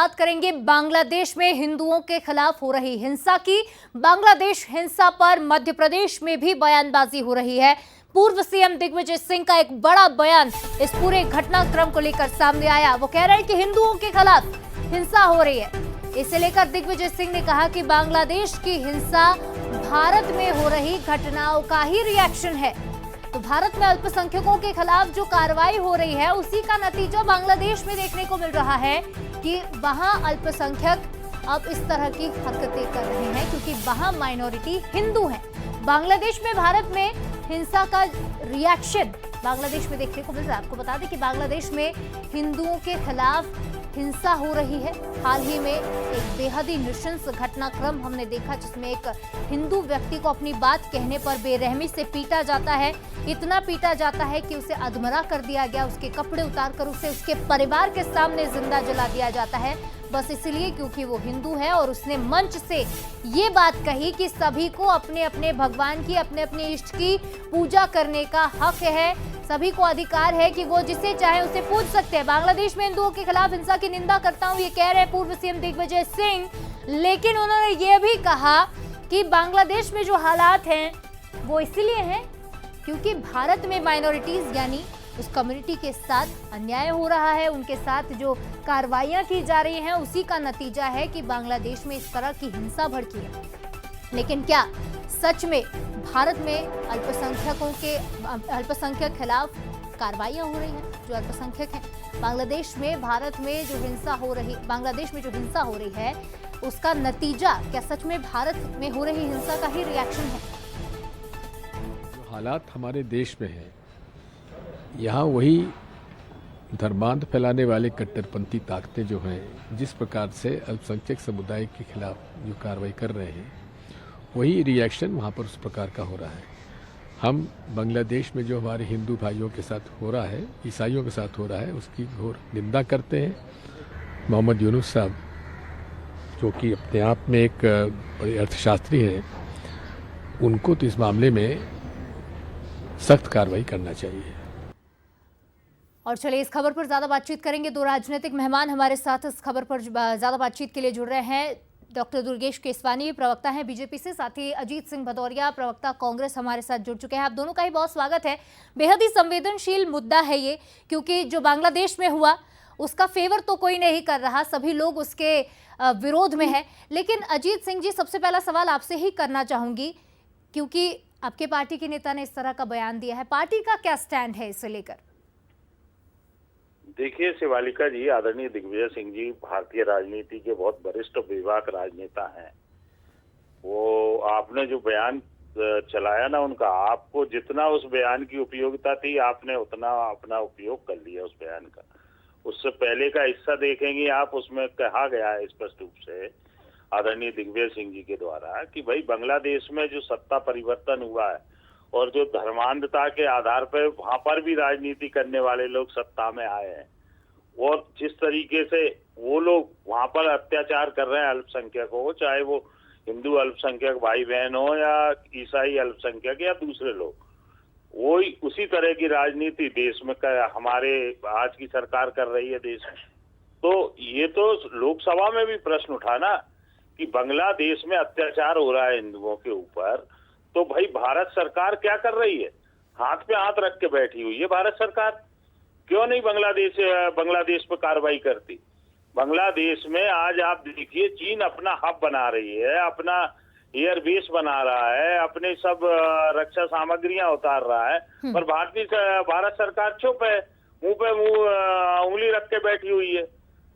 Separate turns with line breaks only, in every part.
बात करेंगे बांग्लादेश में हिंदुओं के खिलाफ हो रही हिंसा की। बांग्लादेश हिंसा पर मध्य प्रदेश में भी बयानबाजी हो रही है। पूर्व सीएम दिग्विजय सिंह का एक बड़ा बयान इस पूरे घटनाक्रम को लेकर सामने आया। वो कह रहे हैं कि हिंदुओं के खिलाफ हिंसा हो रही है। इसे लेकर दिग्विजय सिंह ने कहा कि बांग्लादेश की हिंसा भारत में हो रही घटनाओं का ही रिएक्शन है। तो भारत में अल्पसंख्यकों के खिलाफ जो कार्रवाई हो रही है उसी का नतीजा बांग्लादेश में देखने को मिल रहा है कि वहां अल्पसंख्यक अब इस तरह की हरकतें कर रहे हैं क्योंकि वहां माइनॉरिटी हिंदू हैं। बांग्लादेश में भारत में हिंसा का रिएक्शन बांग्लादेश में देखने को मिल रहा है। आपको बता दें कि बांग्लादेश में हिंदुओं के खिलाफ हिंसा हो रही है। हाल ही में एक बेहद ही नृशंस घटनाक्रम हमने देखा जिसमें एक हिंदू व्यक्ति को अपनी बात कहने पर बेरहमी से पीटा जाता है। इतना पीटा जाता है कि उसे अधमरा कर दिया गया, उसके कपड़े उतारकर उसे उसके परिवार के सामने जिंदा जला दिया जाता है, बस इसलिए क्योंकि वो हिंदू है और उसने मंच से ये बात कही कि सभी को अपने अपने भगवान की, अपने अपने इष्ट की पूजा करने का हक है, सभी को अधिकार है कि वो जिसे चाहे उसे पूज सकते हैं। बांग्लादेश में हिंदुओं के खिलाफ हिंसा की निंदा करता हूं, ये कह रहे पूर्व सीएम दिग्विजय सिंह। लेकिन उन्होंने ये भी कहा कि बांग्लादेश में जो हालात हैं वो इसलिए हैं क्योंकि भारत में माइनॉरिटीज यानी उस कम्युनिटी के साथ अन्याय हो रहा है, उनके साथ जो कार्रवाइयां की जा रही हैं उसी का नतीजा है कि बांग्लादेश में इस तरह की हिंसा भड़की है। लेकिन क्या सच में भारत में अल्पसंख्यक खिलाफ कार्रवाइयां हो रही हैं? जो अल्पसंख्यक हैं बांग्लादेश में, भारत में जो हिंसा हो रही, बांग्लादेश में जो हिंसा हो रही है उसका नतीजा क्या सच में भारत में हो रही हिंसा का ही रिएक्शन है?
जो हालात हमारे देश में है, यहाँ वही धर्मांध फैलाने वाले कट्टरपंथी ताकतें जो हैं जिस प्रकार से अल्पसंख्यक समुदाय के खिलाफ जो कार्रवाई कर रहे हैं वही रिएक्शन वहाँ पर उस प्रकार का हो रहा है। हम बांग्लादेश में जो हमारे हिंदू भाइयों के साथ हो रहा है, ईसाइयों के साथ हो रहा है, उसकी घोर निंदा करते हैं। मोहम्मद यूनुस साहब जो कि अपने आप में एक बड़े अर्थशास्त्री हैं, उनको तो इस मामले में सख्त कार्रवाई करना चाहिए।
और चलिए इस खबर पर ज्यादा बातचीत करेंगे। दो राजनीतिक मेहमान हमारे साथ इस खबर पर ज्यादा बातचीत के लिए जुड़ रहे हैं। डॉक्टर दुर्गेश केसवानी प्रवक्ता हैं बीजेपी से, साथ ही अजीत सिंह भदौरिया प्रवक्ता कांग्रेस हमारे साथ जुड़ चुके हैं। आप दोनों का ही बहुत स्वागत है। बेहद ही संवेदनशील मुद्दा है ये, क्योंकि जो बांग्लादेश में हुआ उसका फेवर तो कोई नहीं कर रहा, सभी लोग उसके विरोध में है। लेकिन अजीत सिंह जी, सबसे पहला सवाल आपसे ही करना चाहूंगी, क्योंकि आपके पार्टी के नेता ने इस तरह का बयान दिया है, पार्टी का क्या स्टैंड है इसे लेकर?
देखिए शिवालिका जी, आदरणीय दिग्विजय सिंह जी भारतीय राजनीति के बहुत वरिष्ठ विवाक राजनेता हैं। वो आपने जो बयान चलाया ना उनका, आपको जितना उस बयान की उपयोगिता थी आपने उतना अपना उपयोग कर लिया उस बयान का। उससे पहले का हिस्सा देखेंगे आप, उसमें कहा गया है स्पष्ट रूप से आदरणीय दिग्विजय सिंह जी के द्वारा कि भाई बांग्लादेश में जो सत्ता परिवर्तन हुआ है और जो धर्मांधता के आधार पर वहां पर भी राजनीति करने वाले लोग सत्ता में आए हैं और जिस तरीके से वो लोग वहां पर अत्याचार कर रहे हैं अल्पसंख्यकों को, चाहे वो हिंदू अल्पसंख्यक भाई बहन हो या ईसाई अल्पसंख्यक या दूसरे लोग, वो उसी तरह की राजनीति देश में हमारे आज की सरकार कर रही है देश में। तो ये तो लोकसभा में भी प्रश्न उठा ना कि बांग्लादेश में अत्याचार हो रहा है हिंदुओं के ऊपर, तो भाई भारत सरकार क्या कर रही है? हाथ पे हाथ रख के बैठी हुई है भारत सरकार। क्यों नहीं बांग्लादेश पे कार्रवाई करती? बांग्लादेश में आज आप देखिए चीन अपना हब बना रही है, अपना एयरबेस बना रहा है, अपने सब रक्षा सामग्रियां उतार रहा है, पर भारत सरकार चुप है, मुंह पे उंगली रख के बैठी हुई है।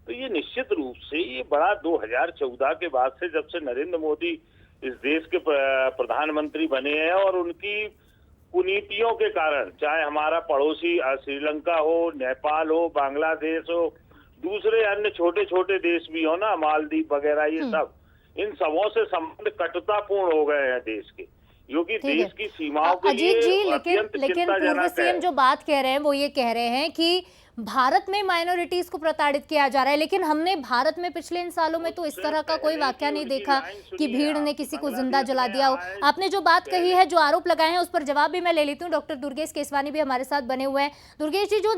तो ये निश्चित रूप से ये बड़ा 2014 के बाद से, जब से नरेंद्र मोदी इस देश के प्रधानमंत्री बने हैं और उनकी कुनीतियों के कारण, चाहे हमारा पड़ोसी श्रीलंका हो, नेपाल हो, बांग्लादेश हो, दूसरे अन्य छोटे छोटे देश भी हो ना, मालदीव वगैरह, ये सब, इन सबों से संबंध कटुतापूर्ण हो गए हैं देश के, क्योंकि देश की सीमाओं के लिए
अजीत जी, लेकिन पूर्व सीएम जो बात कह रहे हैं वो ये कह रहे हैं कि भारत में माइनॉरिटीज को प्रताड़ित किया जा रहा है, लेकिन हमने भारत में पिछले इन सालों में तो इस तरह का कोई वाकया नहीं देखा कि भीड़ ने किसी को जिंदा जला दिया हो। आपने जो बात कही है, जो आरोप लगाए हैं, उस पर जवाब भी मैं ले लेती हूँ। डॉक्टर दुर्गेश केसवानी भी हमारे साथ बने हुए हैं। दुर्गेश जी, जो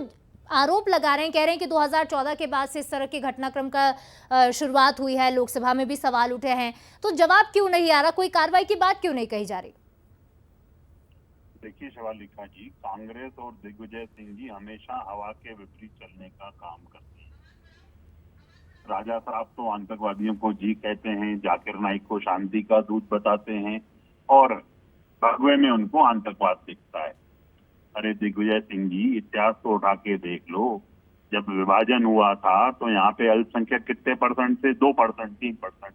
आरोप लगा रहे हैं, कह रहे हैं कि 2014 के बाद से इस तरह के घटनाक्रम का शुरुआत हुई है, लोकसभा में भी सवाल उठे हैं, तो जवाब क्यों नहीं आ रहा, कोई कार्रवाई की बात क्यों नहीं कही जा रही?
देखिए शिवालिका जी, कांग्रेस और दिग्विजय सिंह जी हमेशा हवा के विपरीत चलने का काम करते हैं। राजा साहब तो आतंकवादियों को जी कहते हैं, जाकिर नाइक को शांति का दूत बताते हैं और भगवे में उनको आतंकवाद दिखता है। अरे दिग्विजय सिंह जी, इतिहास तो उठा के देख लो। जब विभाजन हुआ था तो यहाँ पे अल्पसंख्यक कितने परसेंट थे? 2%, 3%।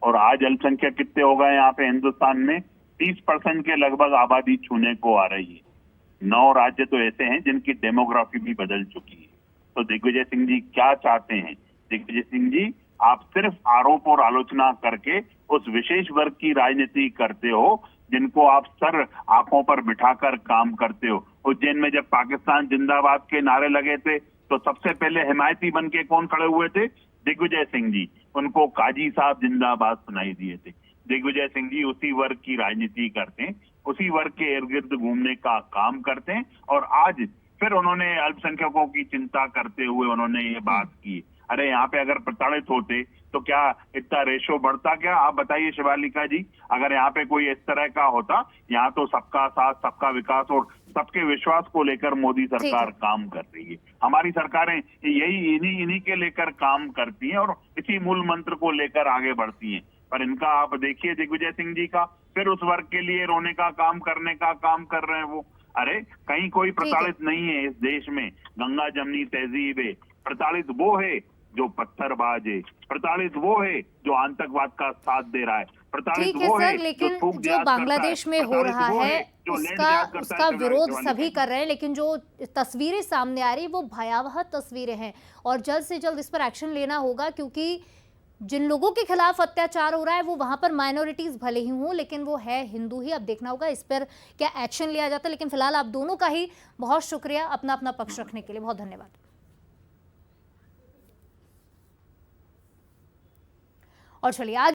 और आज अल्पसंख्यक कितने हो गए यहाँ पे हिंदुस्तान में? 30% के लगभग आबादी छूने को आ रही है। 9 राज्य तो ऐसे हैं जिनकी डेमोग्राफी भी बदल चुकी है। तो दिग्विजय सिंह जी क्या चाहते हैं? दिग्विजय सिंह जी, आप सिर्फ आरोप और आलोचना करके उस विशेष वर्ग की राजनीति करते हो जिनको आप सर आंखों पर बिठाकर काम करते हो। उज्जैन में जब पाकिस्तान जिंदाबाद के नारे लगे थे तो सबसे पहले हिमायती बन के कौन खड़े हुए थे? दिग्विजय सिंह जी। उनको काजी साहब जिंदाबाद सुनाई दिए थे। दिग्विजय सिंह जी उसी वर्ग की राजनीति करते हैं, उसी वर्ग के इर्द गिर्द घूमने का काम करते हैं और आज फिर उन्होंने अल्पसंख्यकों की चिंता करते हुए उन्होंने ये बात की। अरे यहाँ पे अगर प्रताड़ित होते तो क्या इतना रेशो बढ़ता क्या? आप बताइए शिवालिका जी, अगर यहाँ पे कोई इस तरह का होता। यहाँ तो सबका साथ, सबका विकास और सबके विश्वास को लेकर मोदी सरकार काम कर रही है। हमारी सरकारें यही इन्हीं के लेकर काम करती हैं और इसी मूल मंत्र को लेकर आगे बढ़ती हैं। पर इनका आप देखिए दिग्विजय सिंह जी का, फिर उस वर्ग के लिए रोने का काम करने का काम कर रहे हैं वो। अरे कहीं कोई प्रताड़ित नहीं है इस देश में। गंगा जमनी तहजीब है। प्रताड़ित वो है जो पत्थरबाज है, प्रताड़ित वो है जो आतंकवाद का साथ दे रहा है, प्रताड़ित वो है
लेकिन
जो
जो बांग्लादेश में हो रहा है उसका विरोध सभी कर रहे हैं, लेकिन जो तस्वीरें सामने आ रही वो भयावह तस्वीरें हैं और जल्द से जल्द इस पर एक्शन लेना होगा, क्योंकि जिन लोगों के खिलाफ अत्याचार हो रहा है वो वहां पर माइनॉरिटीज भले ही हों लेकिन वो है हिंदू ही। अब देखना होगा इस पर क्या एक्शन लिया जाता है। लेकिन फिलहाल आप दोनों का ही बहुत शुक्रिया अपना अपना पक्ष रखने के लिए, बहुत धन्यवाद। और चलिए आज